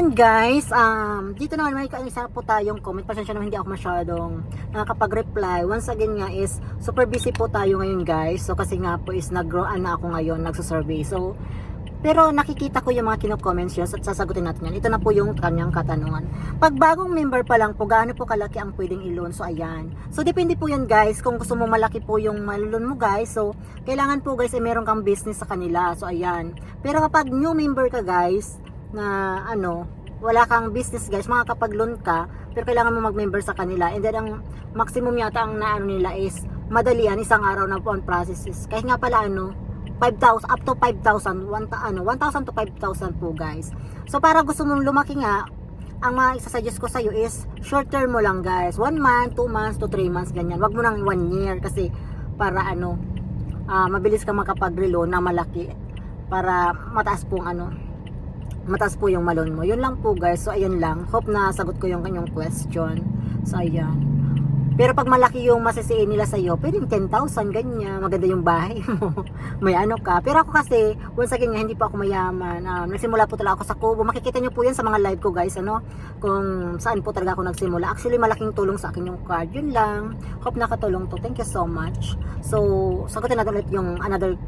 Guys, dito naman may isa po tayong comment. Pasensya naman hindi ako masyadong nakakapag-reply. Once again nga is super busy po tayo ngayon guys. So kasi nga po is nag-grow na ako ngayon, nagsusurvey. So pero nakikita ko yung mga kino-comments yun at sasagutin natin yan. Ito na po yung kanyang katanungan. Pag bagong member pa lang po, gaano po kalaki ang pwedeng i-loan? So ayan. So depende po yan guys. Kung gusto mo malaki po yung malulon mo guys. So kailangan po guys ay meron kang business sa kanila. So ayan. Pero kapag new member ka guys, na wala kang business guys, makakapag-loan ka pero kailangan mo mag-member sa kanila, and then ang maximum yata ang naano nila is madalian, isang araw na po ang processes. Kahit nga pala 5,000 up to 5,000, 1,000 to 5,000 po guys. So para gusto mong lumaki nga, ang isa-suggest ko sa iyo is short term mo lang guys, 1 month, 2 months to 3 months ganyan. Wag mo nang 1 year kasi para mabilis kang makapag-reloan na malaki para mataas po yung malon mo. Yun lang po guys. So ayan lang. Hope na sagot ko yung kanyang question. So ayan. Pero pag malaki yung masisiin nila sa iyo, pwedeng 10,000 ganyan. Maganda yung bahay mo. May ka. Pero ako kasi, once again nga, hindi pa ako mayaman. Nagsimula po talaga ako sa Kubo. Makikita nyo po yan sa mga live ko guys. Kung saan po talaga ako nagsimula. Actually, malaking tulong sa akin yung card. Yun lang. Hope nakatulong to. Thank you so much. So, sagutin natin ulit yung another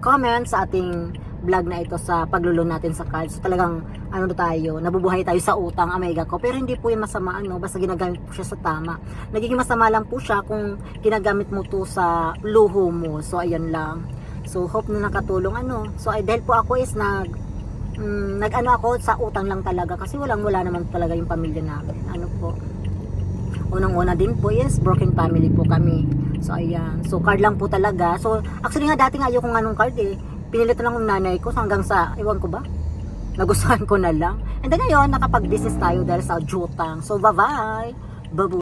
comment sa ating vlog na ito sa paglulun natin sa cards. So talagang nabubuhay tayo sa utang, amiga ko. Pero hindi po yung masama basta ginagamit po siya sa tama. Nagiging masama lang po siya kung ginagamit mo to sa luho mo. So ayan lang. So hope na nakatulong So dahil po ako is ako sa utang lang talaga kasi wala naman talaga yung pamilya namin. Unang-una din po is broken family po kami. So ayan. So card lang po talaga. So actually nga dati nga ayoko ng card Pinilit lang ng nanay ko hanggang sa, iwan ko ba? Nagustuhan ko na lang. And then ngayon, nakapag-business tayo dahil sa utang. So bye-bye! Babu.